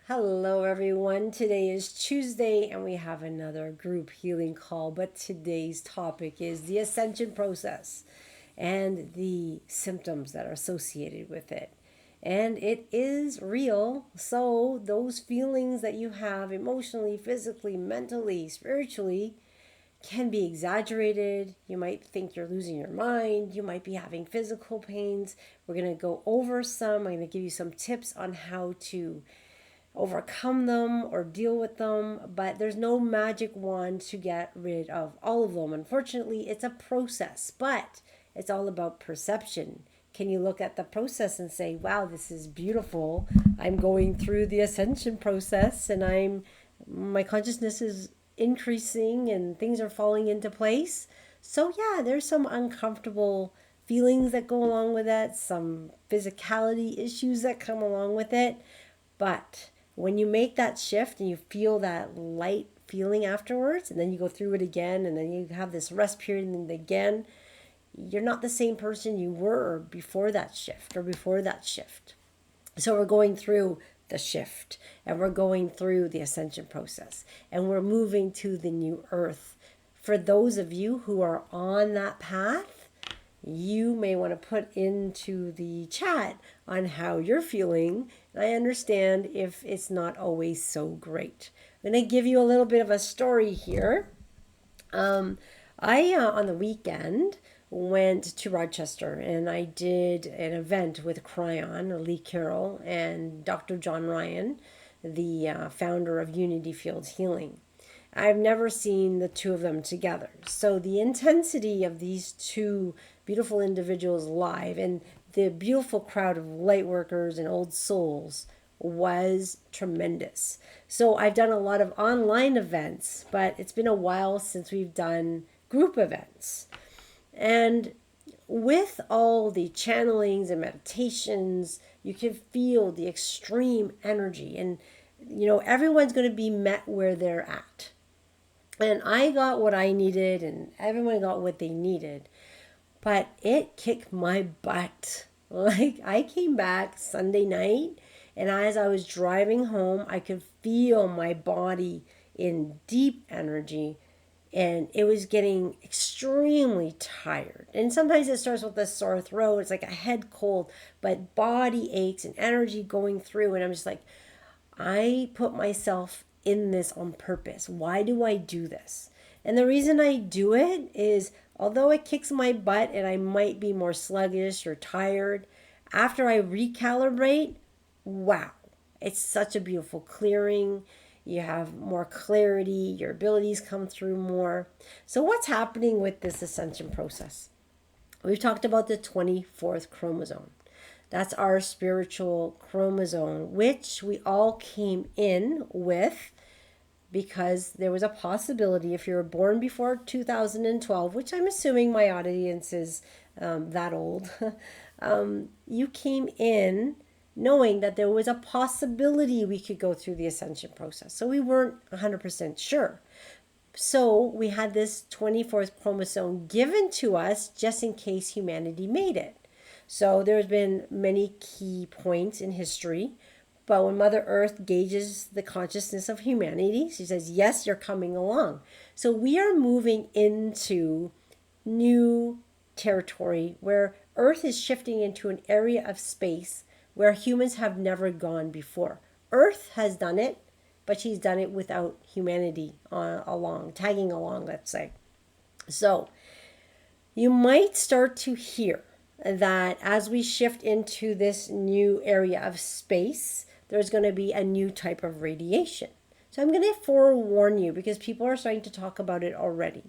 Hello, everyone. Today is Tuesday, and we have another group healing call. But today's topic is the ascension process and the symptoms that are associated with it. And it is real. So, those feelings that you have emotionally, physically, mentally, spiritually can be exaggerated. You might think you're losing your mind. You might be having physical pains. We're going to go over some. I'm going to give you some tips on how to overcome them or deal with them, but there's no magic wand to get rid of all of them. Unfortunately, it's a process, but it's all about perception. Can you look at the process and say, wow, this is beautiful. I'm going through the ascension process and my consciousness is increasing and things are falling into place. So yeah, there's some uncomfortable feelings that go along with it, some physicality issues that come along with it, but when you make that shift and you feel that light feeling afterwards, and then you go through it again, and then you have this rest period, and then again, you're not the same person you were before that shift or before that shift. So we're going through the shift and we're going through the ascension process and we're moving to the new earth. For those of you who are on that path, you may want to put into the chat on how you're feeling. And I understand if it's not always so great. I'm going to give you a little bit of a story here. I on the weekend went to Rochester and I did an event with Cryon, or Lee Carroll, and Dr. John Ryan, the founder of Unity Fields Healing. I've never seen the two of them together. So the intensity of these two beautiful individuals live and the beautiful crowd of light workers and old souls was tremendous. So I've done a lot of online events, but it's been a while since we've done group events. And with all the channelings and meditations, you can feel the extreme energy. And, everyone's going to be met where they're at. And I got what I needed, and everyone got what they needed. But it kicked my butt. Like, I came back Sunday night, and as I was driving home, I could feel my body in deep energy, and it was getting extremely tired. And sometimes it starts with a sore throat. It's like a head cold, but body aches and energy going through. And I'm just like, I put myself in this on purpose. Why do I do this? And the reason I do it is, although it kicks my butt and I might be more sluggish or tired, after I recalibrate, wow, it's such a beautiful clearing. You have more clarity, your abilities come through more. So, what's happening with this ascension process? We've talked about the 24th chromosome. That's our spiritual chromosome, which we all came in with because there was a possibility if you were born before 2012, which I'm assuming my audience is that old, you came in knowing that there was a possibility we could go through the ascension process. So we weren't 100% sure. So we had this 24th chromosome given to us just in case humanity made it. So there's been many key points in history. But when Mother Earth gauges the consciousness of humanity, she says, yes, you're coming along. So we are moving into new territory where Earth is shifting into an area of space where humans have never gone before. Earth has done it, but she's done it without humanity tagging along, let's say. So you might start to hear that as we shift into this new area of space, there's going to be a new type of radiation. So I'm going to forewarn you because people are starting to talk about it already.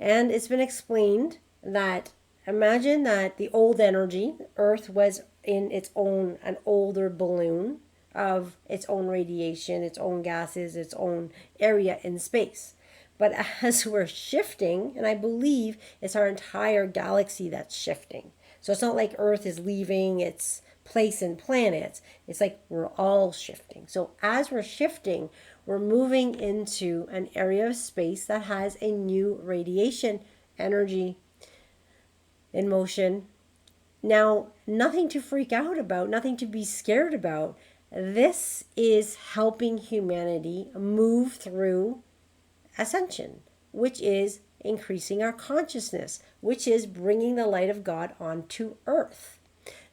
And it's been explained that imagine that the old energy, Earth was in an older balloon of its own radiation, its own gases, its own area in space. But as we're shifting, and I believe it's our entire galaxy that's shifting. So it's not like Earth is leaving its place in planets. It's like we're all shifting. So as we're shifting, we're moving into an area of space that has a new radiation energy in motion. Now, nothing to freak out about, nothing to be scared about. This is helping humanity move through ascension, which is increasing our consciousness, which is bringing the light of God onto earth.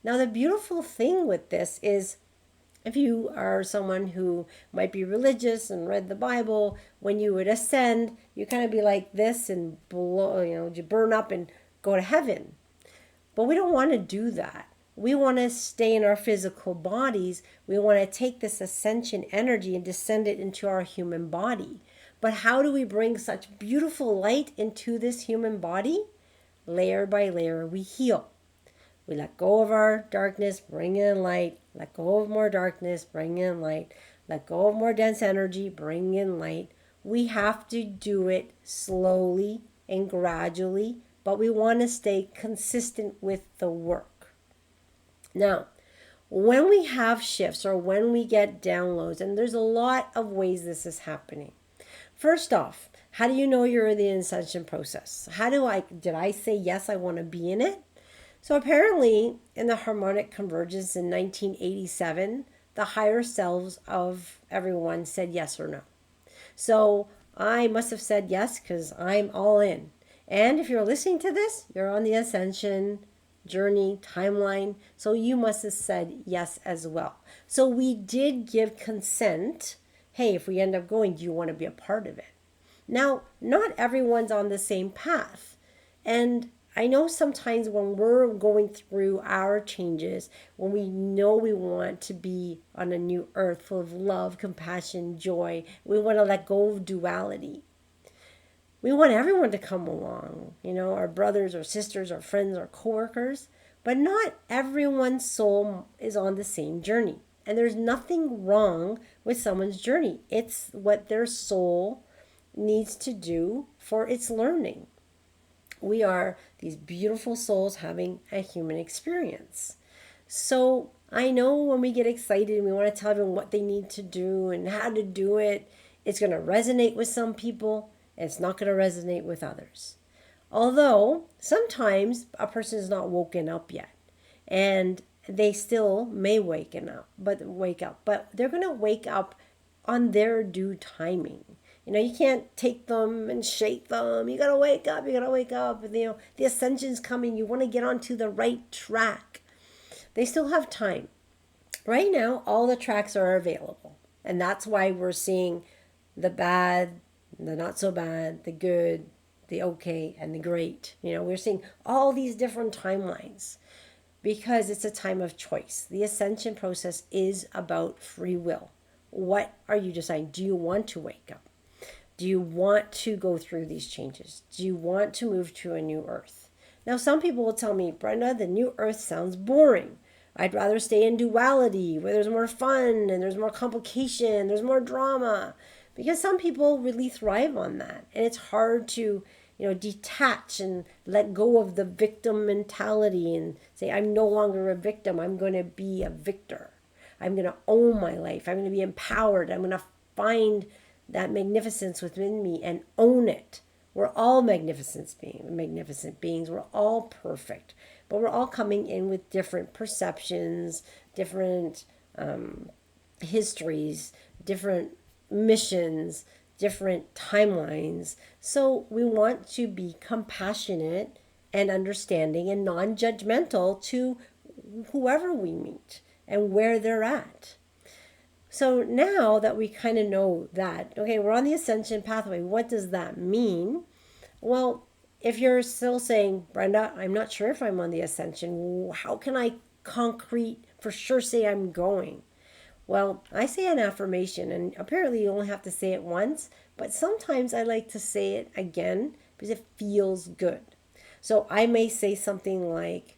Now, the beautiful thing with this is if you are someone who might be religious and read the Bible, when you would ascend, you kind of be like this and blow, you burn up and go to heaven. But we don't want to do that. We want to stay in our physical bodies. We want to take this ascension energy and descend it into our human body. But how do we bring such beautiful light into this human body? Layer by layer, we heal. We let go of our darkness, bring in light. Let go of more darkness, bring in light. Let go of more dense energy, bring in light. We have to do it slowly and gradually, but we want to stay consistent with the work. Now, when we have shifts or when we get downloads, and there's a lot of ways this is happening. First off, how do you know you're in the ascension process? Did I say yes, I want to be in it? So apparently, in the harmonic convergence in 1987, the higher selves of everyone said yes or no. So I must have said yes because I'm all in. And if you're listening to this, you're on the ascension journey timeline. So you must have said yes as well. So we did give consent. Hey, if we end up going, do you want to be a part of it? Now, not everyone's on the same path. And I know sometimes when we're going through our changes, when we know we want to be on a new earth full of love, compassion, joy, we want to let go of duality. We want everyone to come along, our brothers or sisters or friends or coworkers, but not everyone's soul is on the same journey. And there's nothing wrong with someone's journey. It's what their soul needs to do for its learning. We are these beautiful souls having a human experience. So I know when we get excited and we want to tell everyone what they need to do and how to do it, it's going to resonate with some people and it's not going to resonate with others. Although sometimes a person is not woken up yet and they still may wake up, but they're going to wake up on their due timing. You can't take them and shake them. You got to wake up. You got to wake up. The ascension's coming. You want to get onto the right track. They still have time. Right now, all the tracks are available. And that's why we're seeing the bad, the not so bad, the good, the okay, and the great. We're seeing all these different timelines because it's a time of choice. The ascension process is about free will. What are you deciding? Do you want to wake up? Do you want to go through these changes? Do you want to move to a new earth? Now, some people will tell me, Brenda, the new earth sounds boring. I'd rather stay in duality where there's more fun and there's more complication, there's more drama. Because some people really thrive on that. And it's hard to, detach and let go of the victim mentality and say, I'm no longer a victim. I'm going to be a victor. I'm going to own my life. I'm going to be empowered. I'm going to find that magnificence within me and own it. We're all magnificent beings. We're all perfect, but we're all coming in with different perceptions, different histories, different missions, different timelines. So we want to be compassionate and understanding and non-judgmental to whoever we meet and where they're at. So now that we kind of know that, okay, we're on the ascension pathway, what does that mean? Well, if you're still saying, Brenda, I'm not sure if I'm on the ascension, how can I concrete for sure say I'm going? Well, I say an affirmation, and apparently you only have to say it once, but sometimes I like to say it again because it feels good. So I may say something like,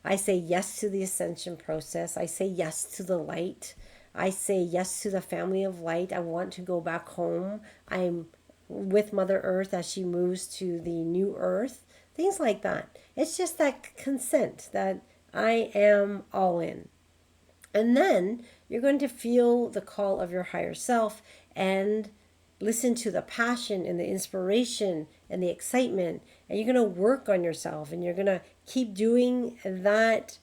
I say yes to the ascension process. I say yes to the light. I say yes to the family of light. I want to go back home. I'm with Mother Earth as she moves to the new earth. Things like that. It's just that consent that I am all in. And then you're going to feel the call of your higher self and listen to the passion and the inspiration and the excitement. And you're going to work on yourself and you're going to keep doing that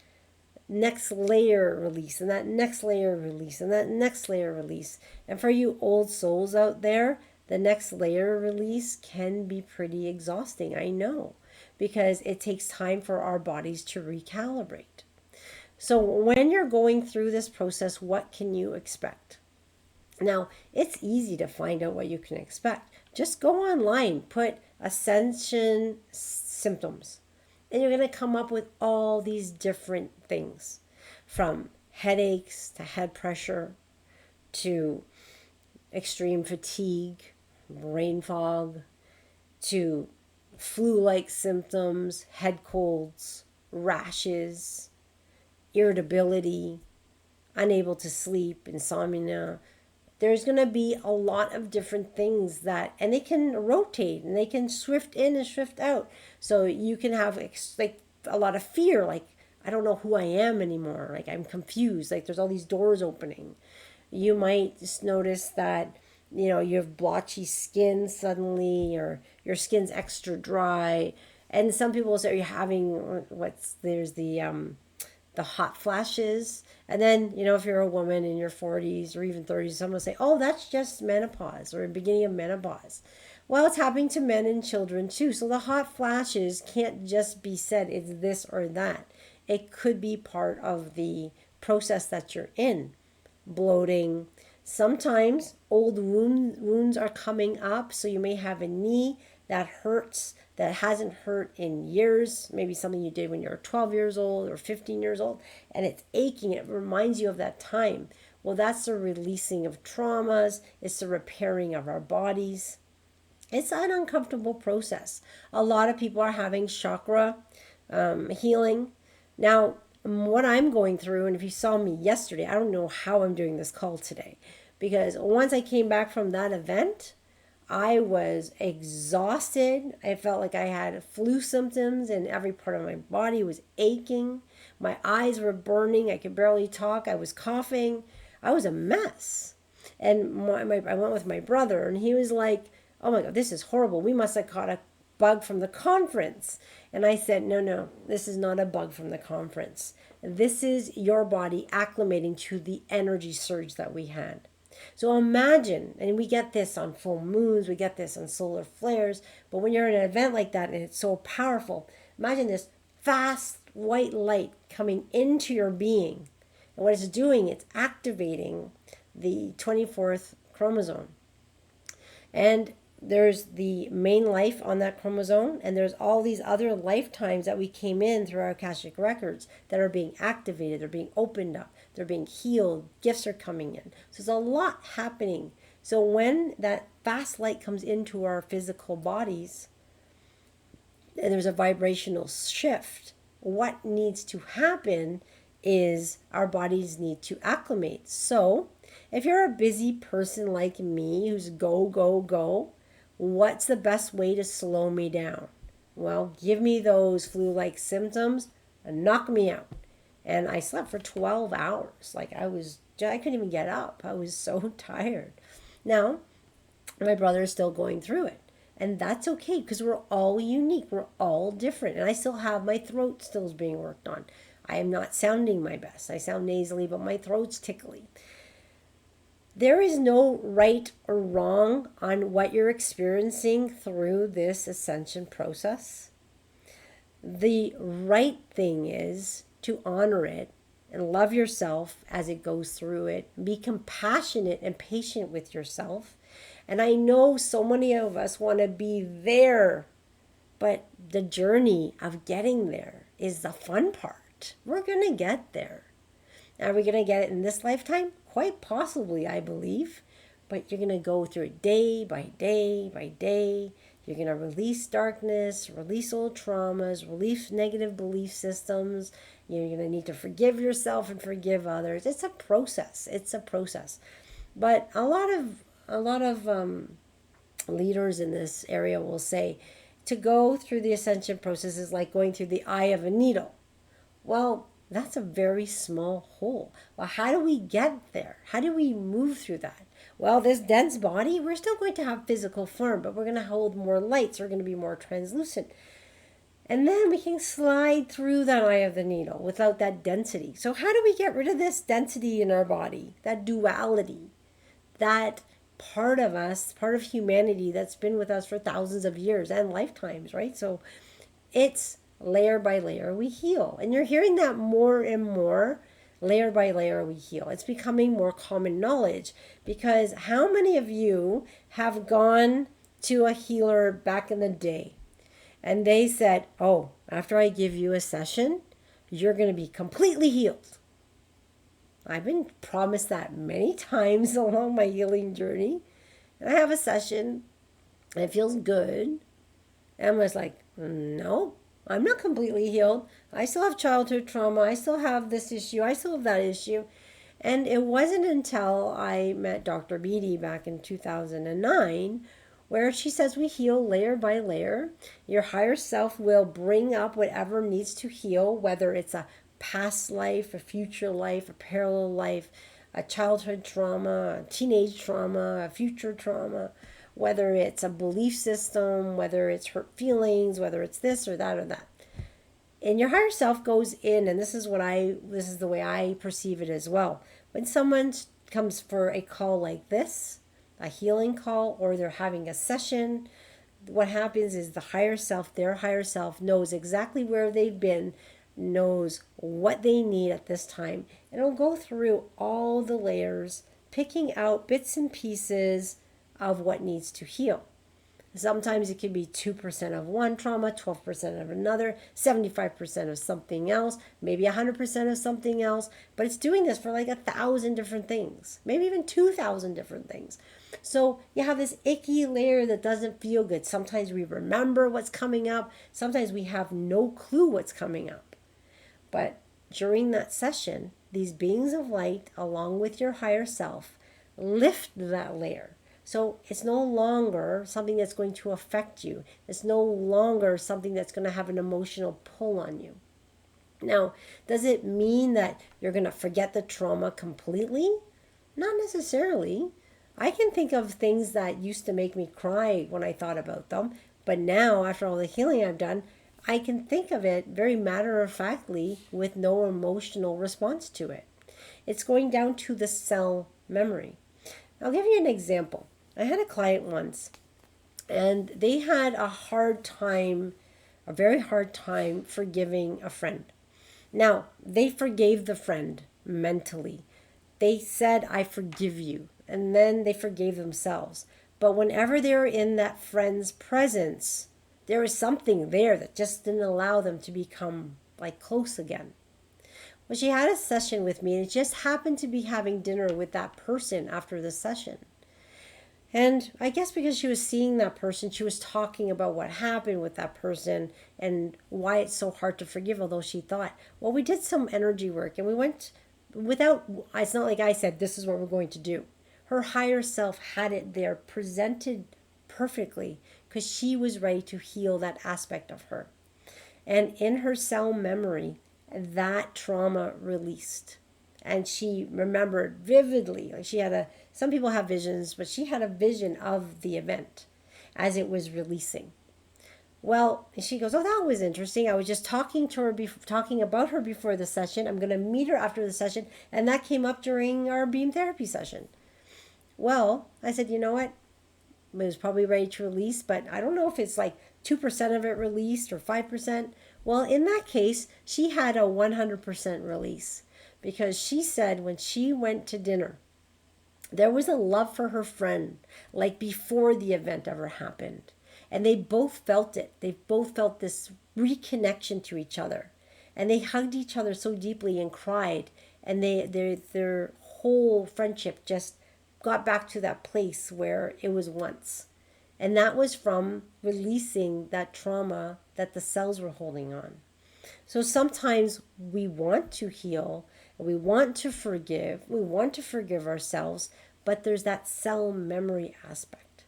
next layer release, and that next layer release, and that next layer release. And for you old souls out there, the next layer release can be pretty exhausting, I know, because it takes time for our bodies to recalibrate. So when you're going through this process, what can you expect? Now, it's easy to find out what you can expect. Just go online, put Ascension symptoms, and you're going to come up with all these different things, from headaches to head pressure to extreme fatigue, brain fog, to flu like symptoms, head colds, rashes, irritability, unable to sleep, insomnia. There's going to be a lot of different things that, and they can rotate and they can shift in and shift out. So you can have like a lot of fear, like, I don't know who I am anymore. Like, I'm confused. Like, there's all these doors opening. You might just notice that, you have blotchy skin suddenly, or your skin's extra dry. And some people say, are you having there's the hot flashes. And then, if you're a woman in your 40s or even 30s, someone will say, oh, that's just menopause or beginning of menopause. Well, it's happening to men and children too. So the hot flashes can't just be said it's this or that. It could be part of the process that you're in. Bloating. Sometimes old wounds are coming up. So you may have a knee that hurts, that hasn't hurt in years, maybe something you did when you were 12 years old or 15 years old, and it's aching. It reminds you of that time. Well, that's the releasing of traumas. It's the repairing of our bodies. It's an uncomfortable process. A lot of people are having chakra healing. Now, what I'm going through, and if you saw me yesterday, I don't know how I'm doing this call today, because once I came back from that event, I was exhausted. I felt like I had flu symptoms and every part of my body was aching. My eyes were burning. I could barely talk. I was coughing. I was a mess. And I went with my brother, and he was like, oh my God, this is horrible. We must have caught a bug from the conference. And I said, no, this is not a bug from the conference. This is your body acclimating to the energy surge that we had. So imagine, and we get this on full moons, we get this on solar flares, but when you're in an event like that and it's so powerful, imagine this fast white light coming into your being. And what it's doing, it's activating the 24th chromosome. And there's the main life on that chromosome, and there's all these other lifetimes that we came in through our Akashic records that are being activated, they're being opened up, they're being healed, gifts are coming in. So there's a lot happening. So when that fast light comes into our physical bodies, and there's a vibrational shift, what needs to happen is our bodies need to acclimate. So if you're a busy person like me who's go, what's the best way to slow me down? Well, give me those flu-like symptoms and knock me out. And I slept for 12 hours. Like I couldn't even get up. I was so tired. Now, my brother is still going through it. And that's okay because we're all unique. We're all different. And I still have my throat still being worked on. I am not sounding my best. I sound nasally, but my throat's tickly. There is no right or wrong on what you're experiencing through this ascension process. The right thing is to honor it and love yourself as it goes through it. Be compassionate and patient with yourself. And I know so many of us want to be there, but the journey of getting there is the fun part. We're going to get there. Are we going to get it in this lifetime? Quite possibly, I believe. But you're going to go through it day by day by day. You're going to release darkness, release old traumas, release negative belief systems. You're going to need to forgive yourself and forgive others. It's a process. It's a process. But a lot of leaders in this area will say to go through the ascension process is like going through the eye of a needle. Well, that's a very small hole. Well, how do we get there? How do we move through that? Well, this dense body, we're still going to have physical form, but we're going to hold more lights. We're going to be more translucent. And then we can slide through that eye of the needle without that density. So, how do we get rid of this density in our body, that duality, that part of us, part of humanity that's been with us for thousands of years and lifetimes, right? So, it's layer by layer we heal. And you're hearing that more and more. Layer by layer we heal. It's becoming more common knowledge, because how many of you have gone to a healer back in the day and they said, "Oh, after I give you a session, you're going to be completely healed"? I've been promised that many times along my healing journey. And I have a session and it feels good. And I was like, "No, I'm not completely healed. I still have childhood trauma. I still have this issue. I still have that issue." And it wasn't until I met Dr. Beatty back in 2009 where she says we heal layer by layer. Your higher self will bring up whatever needs to heal, whether it's a past life, a future life, a parallel life, a childhood trauma, a teenage trauma, a future trauma, whether it's a belief system, whether it's hurt feelings, whether it's this or that or that. And your higher self goes in, and this is the way I perceive it as well. When someone comes for a call like this, a healing call, or they're having a session, what happens is the higher self, their higher self, knows exactly where they've been, knows what they need at this time, and it'll go through all the layers, picking out bits and pieces of what needs to heal. Sometimes it can be 2% of one trauma, 12% of another, 75% of something else, maybe 100% of something else. But it's doing this for like 1,000 different things, maybe even 2,000 different things. So you have this icky layer that doesn't feel good. Sometimes we remember what's coming up. Sometimes we have no clue what's coming up. But during that session, these beings of light, along with your higher self, lift that layer. So it's no longer something that's going to affect you. It's no longer something that's going to have an emotional pull on you. Now, does it mean that you're going to forget the trauma completely? Not necessarily. I can think of things that used to make me cry when I thought about them. But now, after all the healing I've done, I can think of it very matter-of-factly with no emotional response to it. It's going down to the cell memory. I'll give you an example. I had a client once, and they had a very hard time forgiving a friend. Now, they forgave the friend mentally. They said, "I forgive you," and then they forgave themselves. But whenever they were in that friend's presence, there was something there that just didn't allow them to become like close again. Well, she had a session with me, and it just happened to be having dinner with that person after the session. And I guess because she was seeing that person, she was talking about what happened with that person and why it's so hard to forgive, although she thought, well, we did some energy work and we went without, it's not like I said, this is what we're going to do. Her higher self had it there presented perfectly because she was ready to heal that aspect of her. And in her cell memory, that trauma released. And she remembered vividly, like some people have visions, but she had a vision of the event as it was releasing. Well, she goes, "Oh, that was interesting. I was just talking to her, talking about her before the session. I'm going to meet her after the session. And that came up during our beam therapy session." Well, I said, "You know what? It was probably ready to release, but I don't know if it's like 2% of it released or 5%. Well, in that case, she had a 100% release, because she said when she went to dinner, there was a love for her friend like before the event ever happened. And they both felt it. They both felt this reconnection to each other. And they hugged each other so deeply and cried. And their whole friendship just got back to that place where it was once. And that was from releasing that trauma that the cells were holding on. So sometimes we want to heal, we want to forgive ourselves, but there's that cell memory aspect.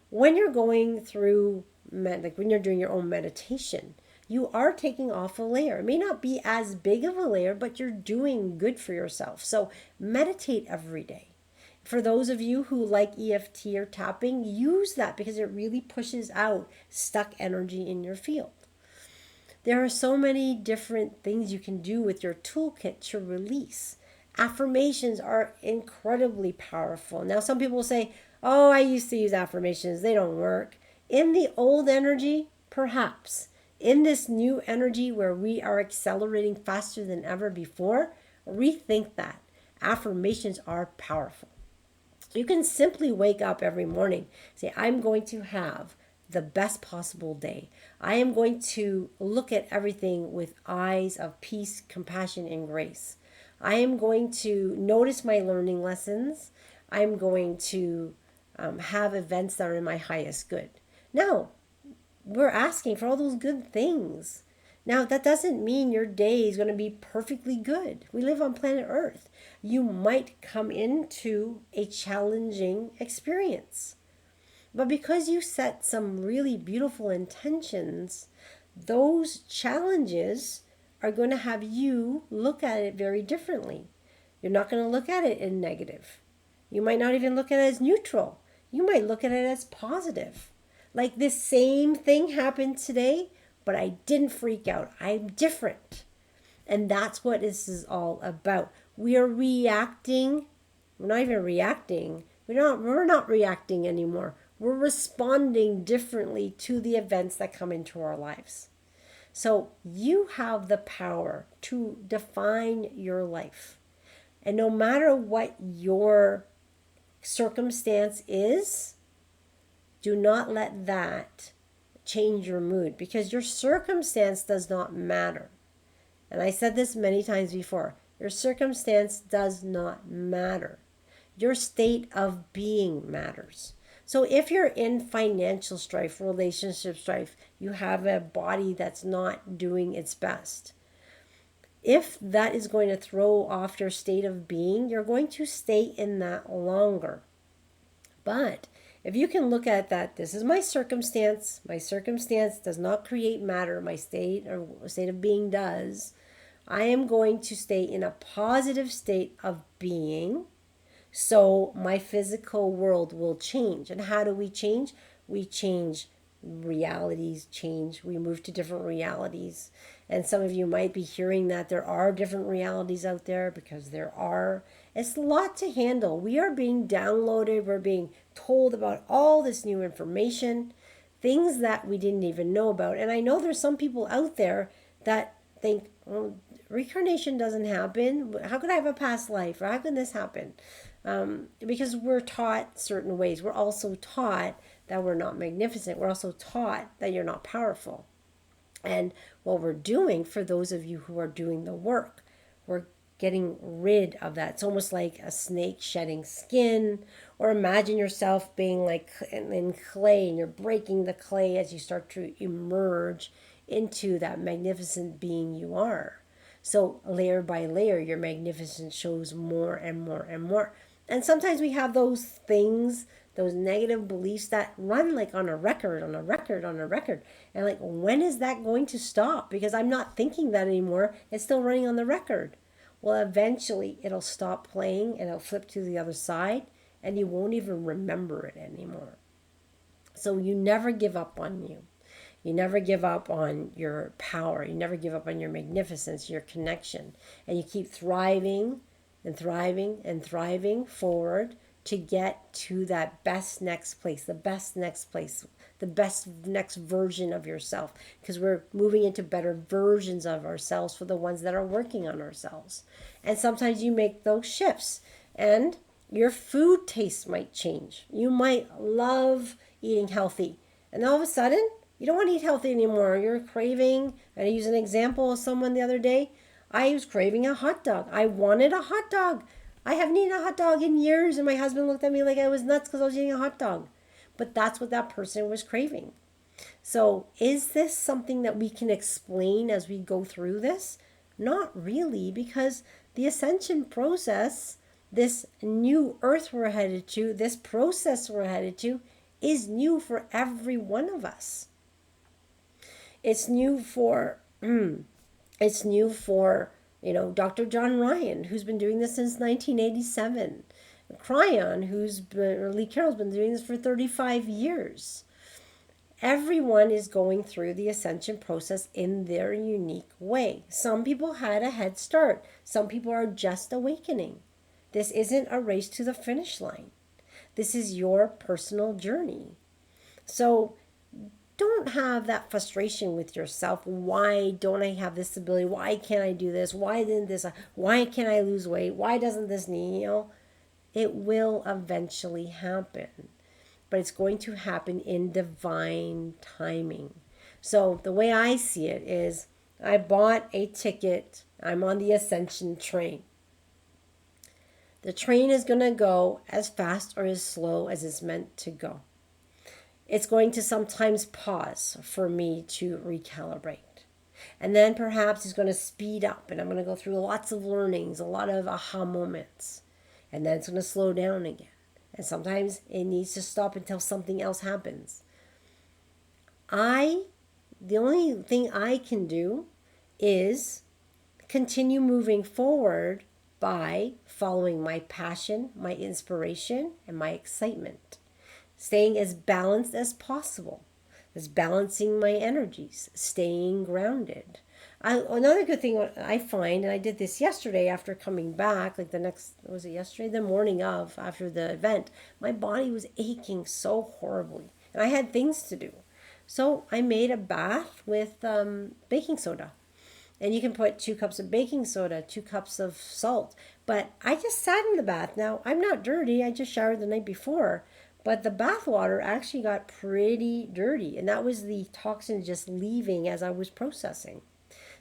When you're going through, like when you're doing your own meditation, you are taking off a layer. It may not be as big of a layer, but you're doing good for yourself. So meditate every day. For those of you who like EFT or tapping, use that because it really pushes out stuck energy in your field. There are so many different things you can do with your toolkit to release. Affirmations are incredibly powerful. Now, some people say, oh, I used to use affirmations, they don't work. In the old energy, perhaps. In this new energy where we are accelerating faster than ever before, rethink that. Affirmations are powerful. You can simply wake up every morning, say, I'm going to have the best possible day. I am going to look at everything with eyes of peace, compassion, and grace. I am going to notice my learning lessons. I'm going to have events that are in my highest good. Now, we're asking for all those good things. Now, that doesn't mean your day is going to be perfectly good. We live on planet Earth. You might come into a challenging experience. But because you set some really beautiful intentions, those challenges are going to have you look at it very differently. You're not going to look at it in negative. You might not even look at it as neutral. You might look at it as positive. Like this same thing happened today, but I didn't freak out. I'm different. And that's what this is all about. We are reacting. We're not even reacting. We're not reacting anymore. We're responding differently to the events that come into our lives. So you have the power to define your life. And no matter what your circumstance is, do not let that change your mood, because your circumstance does not matter. And I said this many times before. Your circumstance does not matter. Your state of being matters. So if you're in financial strife, relationship strife, you have a body that's not doing its best. If that is going to throw off your state of being, you're going to stay in that longer. But if you can look at that, this is my circumstance does not create matter, my state of being does. I am going to stay in a positive state of being, so my physical world will change. And how do we change? We change realities, we move to different realities. And some of you might be hearing that there are different realities out there, because there are. It's a lot to handle. We are being downloaded, we're being told about all this new information, things that we didn't even know about. And I know there's some people out there that think, well, reincarnation doesn't happen. How could I have a past life? Or how can this happen? Because we're taught certain ways. We're also taught that we're not magnificent. We're also taught that you're not powerful. And what we're doing, for those of you who are doing the work, we're getting rid of that. It's almost like a snake shedding skin, or imagine yourself being like in clay, and you're breaking the clay as you start to emerge into that magnificent being you are. So layer by layer, your magnificence shows more and more and more. And sometimes we have those things, those negative beliefs that run like on a record. And like, when is that going to stop? Because I'm not thinking that anymore. It's still running on the record. Well, eventually it'll stop playing and it'll flip to the other side, and you won't even remember it anymore. So you never give up on you. You never give up on your power. You never give up on your magnificence, your connection. And you keep thriving and thriving forward to get to that best next place, the best next version of yourself. Because we're moving into better versions of ourselves for the ones that are working on ourselves. And sometimes you make those shifts, and your food taste might change. You might love eating healthy, and all of a sudden, you don't want to eat healthy anymore. You're craving, and I use an example of someone the other day. I was craving a hot dog. I wanted a hot dog. I haven't eaten a hot dog in years, and my husband looked at me like I was nuts because I was eating a hot dog. But that's what that person was craving. So is this something that we can explain as we go through this? Not really, because the ascension process, this new earth we're headed to, this process we're headed to, is new for every one of us. It's new for Dr. John Ryan, who's been doing this since 1987. Cryon, Lee Carroll's been doing this for 35 years. Everyone is going through the ascension process in their unique way. Some people had a head start, some people are just awakening. This isn't a race to the finish line. This is your personal journey. So don't have that frustration with yourself. Why don't I have this ability? Why can't I do this? Why didn't this? Why can't I lose weight? Why doesn't this need? It will eventually happen, but it's going to happen in divine timing. So the way I see it is I bought a ticket. I'm on the Ascension train. The train is going to go as fast or as slow as it's meant to go. It's going to sometimes pause for me to recalibrate. And then perhaps it's going to speed up and I'm going to go through lots of learnings, a lot of aha moments. And then it's going to slow down again. And sometimes it needs to stop until something else happens. The only thing I can do is continue moving forward by following my passion, my inspiration, and my excitement. Staying as balanced as possible, as balancing my energies, staying grounded. Another good thing I find, and I did this yesterday after coming back, like was it yesterday? The morning of, after the event, my body was aching so horribly. And I had things to do. So I made a bath with baking soda. And you can put 2 cups of baking soda, 2 cups of salt. But I just sat in the bath. Now, I'm not dirty. I just showered the night before. But the bath water actually got pretty dirty. And that was the toxin just leaving as I was processing.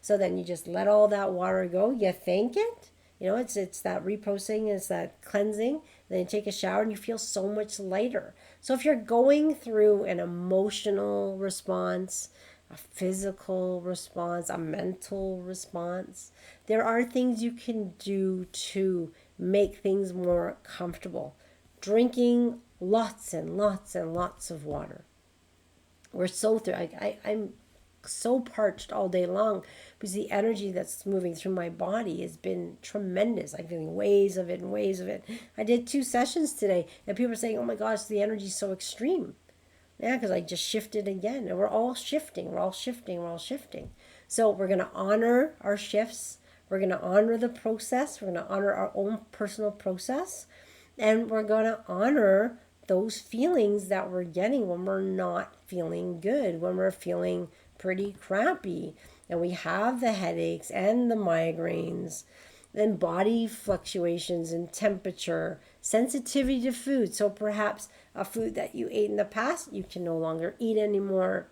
So then you just let all that water go. You thank it. It's that reprocessing, it's that cleansing. Then you take a shower and you feel so much lighter. So if you're going through an emotional response, a physical response, a mental response, there are things you can do to make things more comfortable. Drinking lots and lots and lots of water. We're so I'm so parched all day long because the energy that's moving through my body has been tremendous. I'm feeling waves of it and waves of it. I did 2 sessions today and people are saying, oh my gosh, the energy is so extreme. Yeah, because I just shifted again. And we're all shifting. We're all shifting. We're all shifting. So we're going to honor our shifts. We're going to honor the process. We're going to honor our own personal process. And we're going to honor those feelings that we're getting when we're not feeling good, when we're feeling pretty crappy. And we have the headaches and the migraines, then body fluctuations in temperature, sensitivity to food. So perhaps a food that you ate in the past, you can no longer eat anymore.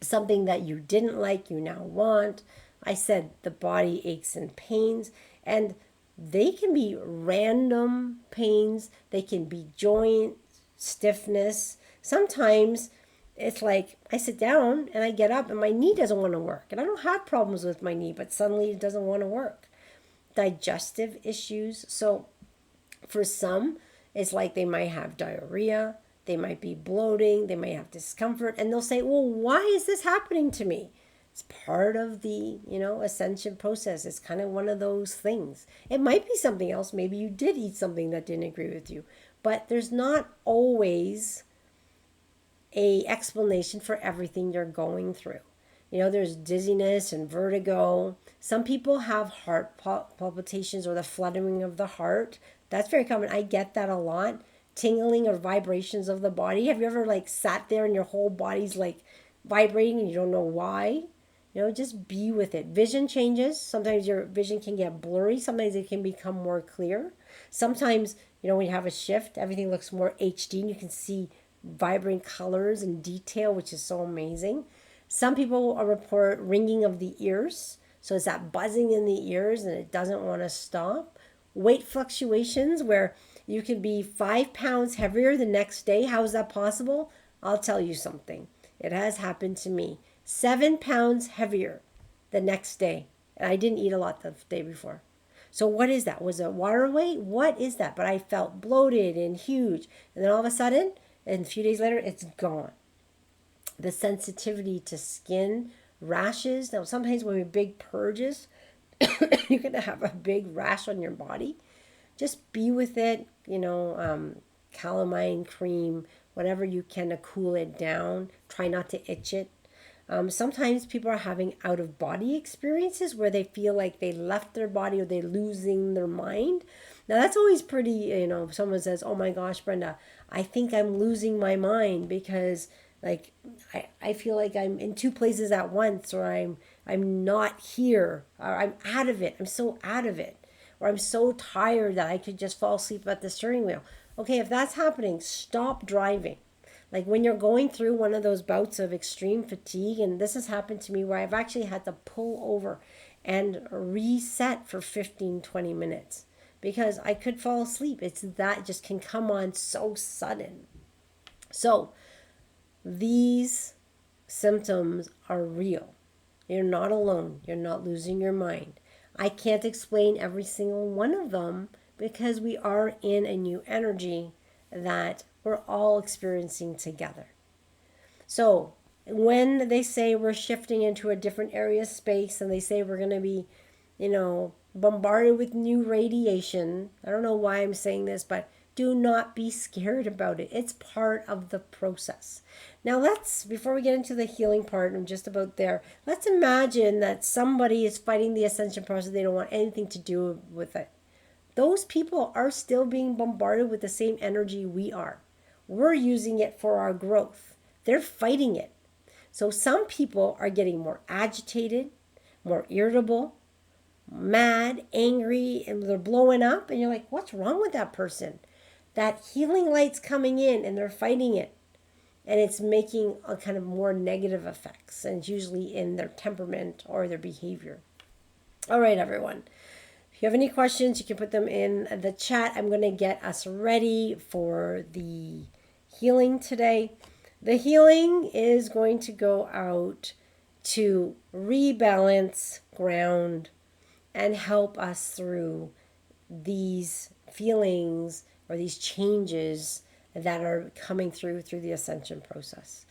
Something that you didn't like, you now want. I said the body aches and pains, and they can be random pains. They can be joint stiffness. Sometimes it's like I sit down and I get up and my knee doesn't want to work. And I don't have problems with my knee, but suddenly it doesn't want to work. Digestive issues. So for some, it's like they might have diarrhea, they might be bloating, they might have discomfort, and they'll say, well, why is this happening to me? It's part of the, ascension process. It's kind of one of those things. It might be something else. Maybe you did eat something that didn't agree with you, but there's not always a explanation for everything you're going through. There's dizziness and vertigo. Some people have heart palpitations or the fluttering of the heart. That's very common. I get that a lot. Tingling or vibrations of the body. Have you ever sat there and your whole body's vibrating and you don't know why? Just be with it. Vision changes. Sometimes your vision can get blurry. Sometimes it can become more clear. Sometimes, when you have a shift, everything looks more HD and you can see vibrant colors and detail, which is so amazing. Some people report ringing of the ears. So it's that buzzing in the ears and it doesn't want to stop. Weight fluctuations where you can be 5 pounds heavier the next day. How is that possible? I'll tell you something. It has happened to me. 7 pounds heavier the next day. And I didn't eat a lot the day before. So what is that? Was it water weight? What is that? But I felt bloated and huge. And then all of a sudden, and a few days later, it's gone. The sensitivity to skin rashes. Now, sometimes when we have big purges, you're going to have a big rash on your body. Just be with it. calamine cream, whatever you can to cool it down. Try not to itch it. Sometimes people are having out of body experiences where they feel like they left their body or they're losing their mind. Now, that's always pretty, if someone says, "Oh my gosh, Brenda, I think I'm losing my mind because like I feel like I'm in two places at once, or I'm not here, or I'm out of it. I'm so out of it, or I'm so tired that I could just fall asleep at the steering wheel." Okay, if that's happening, stop driving. Like when you're going through one of those bouts of extreme fatigue, and this has happened to me where I've actually had to pull over and reset for 15, 20 minutes because I could fall asleep. It's that just can come on so sudden. So these symptoms are real. You're not alone. You're not losing your mind. I can't explain every single one of them because we are in a new energy that we're all experiencing together. So when they say we're shifting into a different area of space and they say we're going to be, bombarded with new radiation, I don't know why I'm saying this, but do not be scared about it. It's part of the process. Now, before we get into the healing part, I'm just about there, let's imagine that somebody is fighting the ascension process. They don't want anything to do with it. Those people are still being bombarded with the same energy we are. We're using it for our growth. They're fighting it. So some people are getting more agitated, more irritable, mad, angry, and they're blowing up. And you're like, what's wrong with that person? That healing light's coming in and they're fighting it. And it's making a kind of more negative effects. And it's usually in their temperament or their behavior. All right, everyone. If you have any questions, you can put them in the chat. I'm going to get us ready for the healing today. The healing is going to go out to rebalance, ground, and help us through these feelings or these changes that are coming through the ascension process.